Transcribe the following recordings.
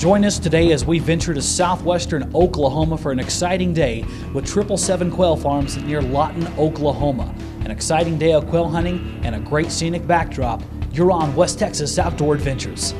Join us today as we venture to southwestern Oklahoma for an exciting day with 777 Quail Farms near Lawton, Oklahoma. An exciting day of quail hunting and a great scenic backdrop. You're on West Texas Outdoor Adventures.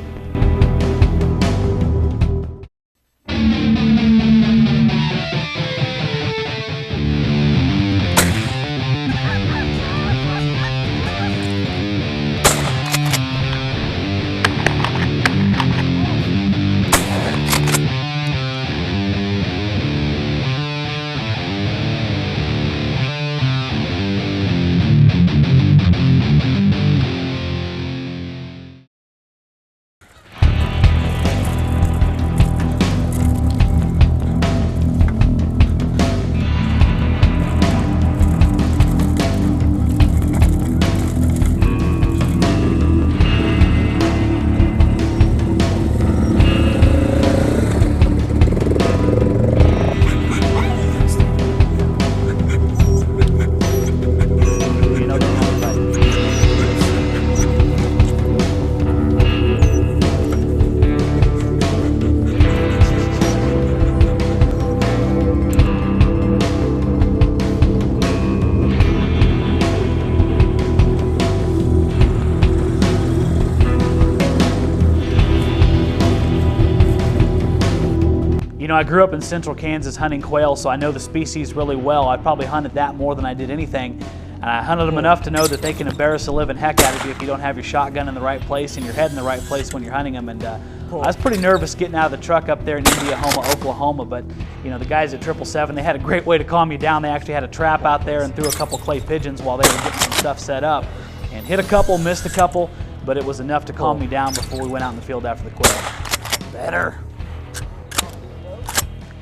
You know, I grew up in central Kansas hunting quail, so I know the species really well. I probably hunted that more than I did anything. And I hunted them enough to know that they can embarrass the living heck out of you if you don't have your shotgun in the right place and your head in the right place when you're hunting them. And I was pretty nervous getting out of the truck up there in Indiahoma, Oklahoma, but you know, the guys at 777, they had a great way to calm you down. They actually had a trap out there and threw a couple clay pigeons while they were getting some stuff set up. And hit a couple, missed a couple, but it was enough to calm me down before we went out in the field after the quail. Better.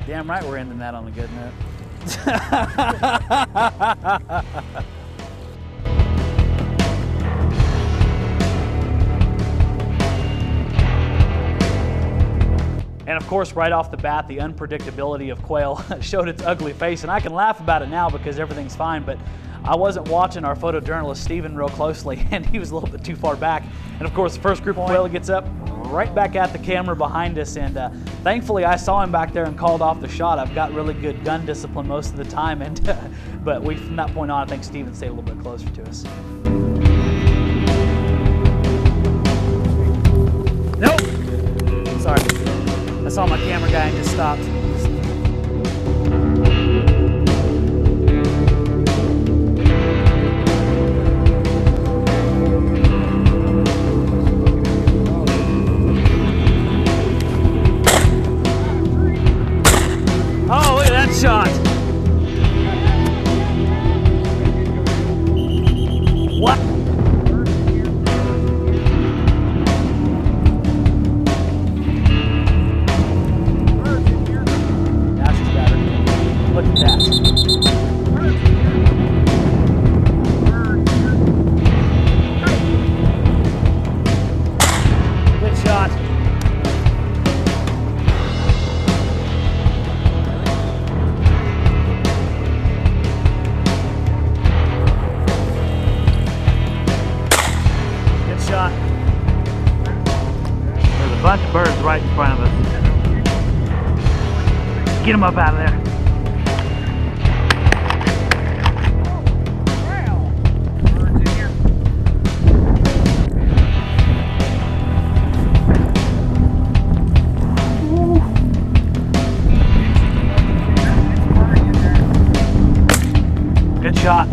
Damn right we're ending that on a good note. And of course, right off the bat, the unpredictability of quail showed its ugly face. And I can laugh about it now because everything's fine, but I wasn't watching our photojournalist Steven real closely, and he was a little bit too far back. And of course, the first group of quail gets up right back at the camera behind us, and thankfully I saw him back there and called off the shot. I've got really good gun discipline most of the time, and but from that point on, I think Steven stayed a little bit closer to us. Nope. Sorry. I saw my camera guy and just stopped. Oh, look at that shot. What? That's better. Look at that. Good shot. Shot. There's a bunch of birds right in front of us. Get them up out of there. Good shot.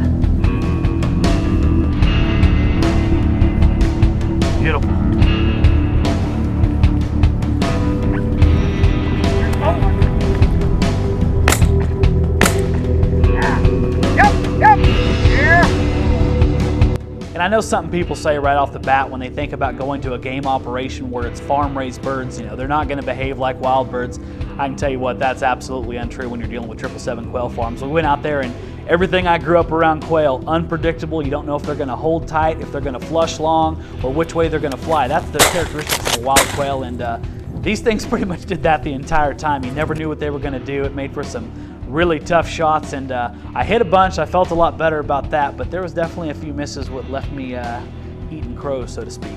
Beautiful. And I know something people say right off the bat when they think about going to a game operation where it's farm-raised birds, you know, they're not going to behave like wild birds. I can tell you what, that's absolutely untrue when you're dealing with 777 Quail Farms. We went out there and everything I grew up around quail, unpredictable. You don't know if they're going to hold tight, if they're going to flush long, or which way they're going to fly. That's the characteristics of a wild quail, and these things pretty much did that the entire time. You never knew what they were going to do. It made for some really tough shots, and I hit a bunch. I felt a lot better about that, but there was definitely a few misses what left me eating crows, so to speak.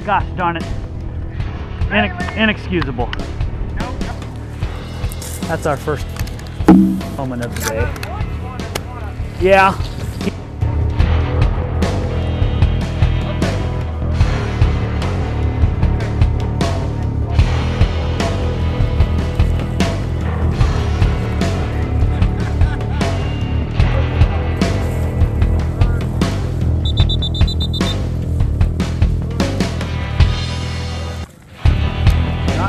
Gosh darn it. Inexcusable. That's our first moment of the day. Yeah.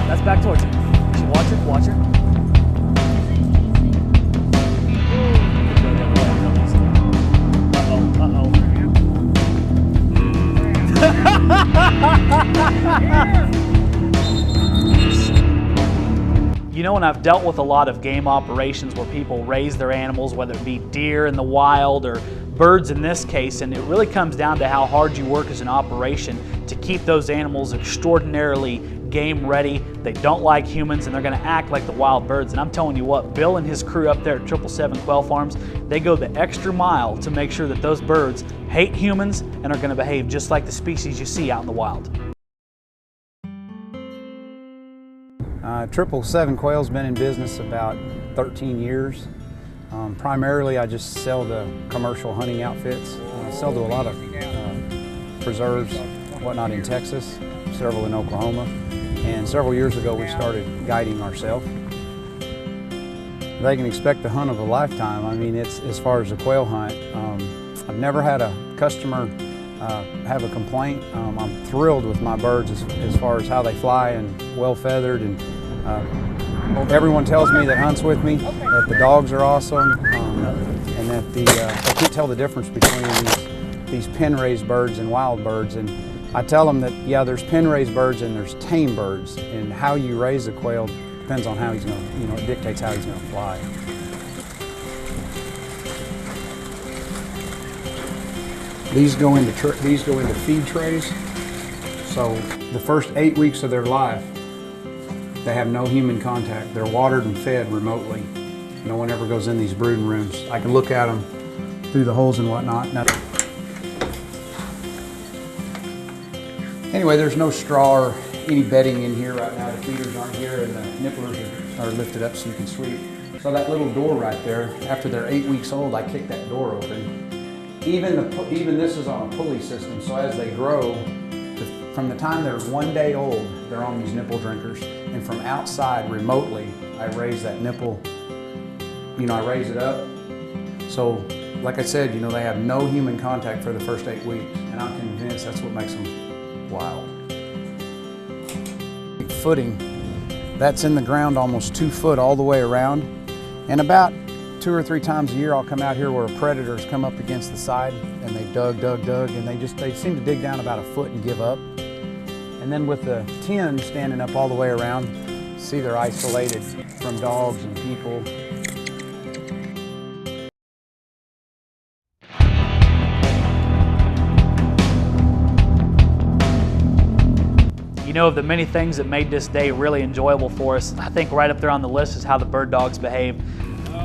That's back towards you. Watch her, watch her. You know, and I've dealt with a lot of game operations where people raise their animals, whether it be deer in the wild or birds in this case, and it really comes down to how hard you work as an operation to keep those animals extraordinarily game ready. They don't like humans and they're going to act like the wild birds. And I'm telling you what, Bill and his crew up there at 777 Quail Farms, they go the extra mile to make sure that those birds hate humans and are going to behave just like the species you see out in the wild. 777 Quail's been in business about 13 years. Primarily I just sell to commercial hunting outfits. I sell to a lot of preserves, whatnot in Texas, several in Oklahoma. And several years ago we started guiding ourselves. They can expect the hunt of a lifetime. I mean, it's as far as a quail hunt. I've never had a customer have a complaint. I'm thrilled with my birds as far as how they fly and well feathered, and everyone tells me that hunts with me that the dogs are awesome, and that I can't tell the difference between these pen raised birds and wild birds. And I tell them that, yeah, there's pen raised birds and there's tame birds, and how you raise a quail depends on how he's going to, it dictates how he's going to fly. These go into feed trays. So the first 8 weeks of their life, they have no human contact. They're watered and fed remotely. No one ever goes in these brooding rooms. I can look at them through the holes and whatnot. Now, anyway, there's no straw or any bedding in here right now. The feeders aren't here, and the nipplers are lifted up so you can sweep. So that little door right there, after they're 8 weeks old, I kick that door open. Even this is on a pulley system, so as they grow, from the time they're 1 day old, they're on these nipple drinkers, and from outside remotely, I raise that nipple, I raise it up. So, like I said, they have no human contact for the first 8 weeks, and I'm convinced that's what makes them wild. Footing, that's in the ground almost 2 foot all the way around, and about 2 or 3 times a year I'll come out here where predators come up against the side, and they dug, and they seem to dig down about 1 foot and give up. And then with the tin standing up all the way around, see, they're isolated from dogs and people. Of the many things that made this day really enjoyable for us, I think right up there on the list is how the bird dogs behave.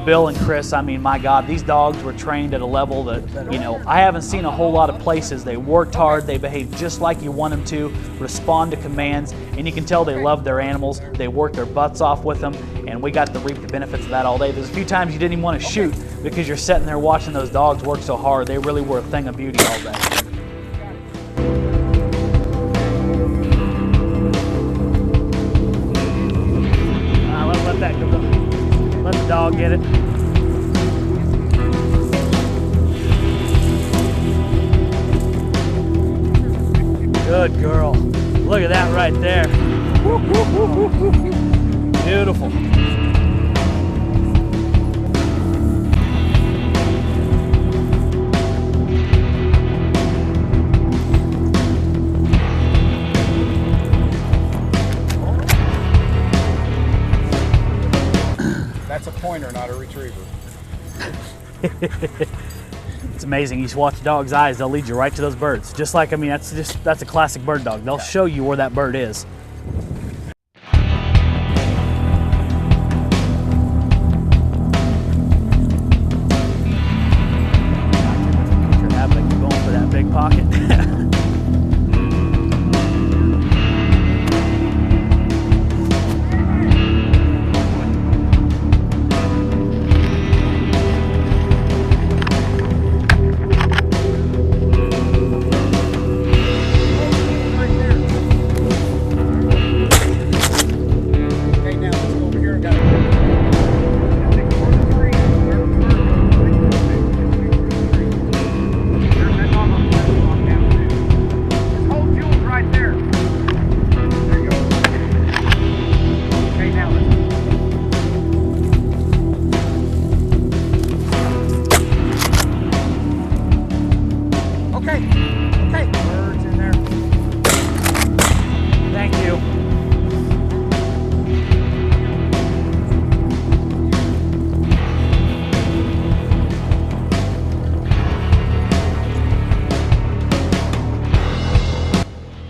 Bill and Chris, I mean, my God, these dogs were trained at a level that, I haven't seen a whole lot of places. They worked hard, they behaved just like you want them to, respond to commands, and you can tell they love their animals. They work their butts off with them, and we got to reap the benefits of that all day. There's a few times you didn't even want to shoot because you're sitting there watching those dogs work so hard. They really were a thing of beauty all day. Let the dog get it. Good girl. Look at that right there. Beautiful. That's a pointer, not a retriever. It's amazing. You just watch the dog's eyes, they'll lead you right to those birds. Just like, that's a classic bird dog. They'll show you where that bird is. You're going for that big pocket.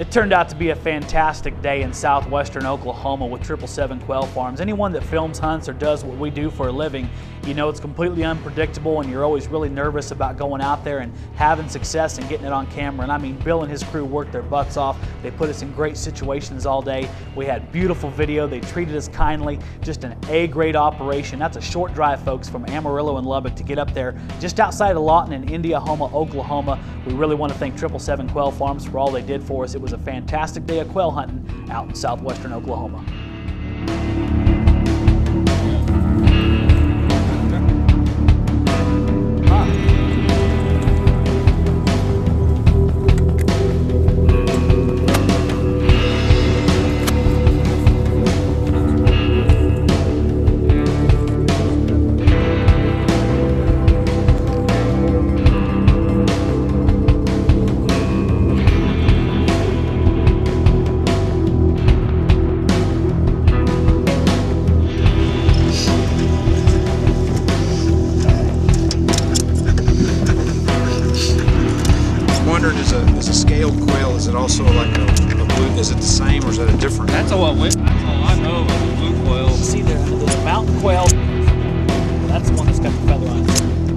It turned out to be a fantastic day in southwestern Oklahoma with 777 Quail Farms. Anyone that films, hunts, or does what we do for a living, you know it's completely unpredictable and you're always really nervous about going out there and having success and getting it on camera. And I mean, Bill and his crew worked their butts off. They put us in great situations all day. We had beautiful video. They treated us kindly. Just an A-grade operation. That's a short drive, folks, from Amarillo and Lubbock to get up there just outside of Lawton in Indiahoma, Oklahoma. We really want to thank 777 Quail Farms for all they did for us. It was a fantastic day of quail hunting out in southwestern Oklahoma. Is a scaled quail, is it also like a blue, is it the same or is that a different? That's all I know of a blue quail. See, there's a mountain quail. That's the one that's got the feather on it.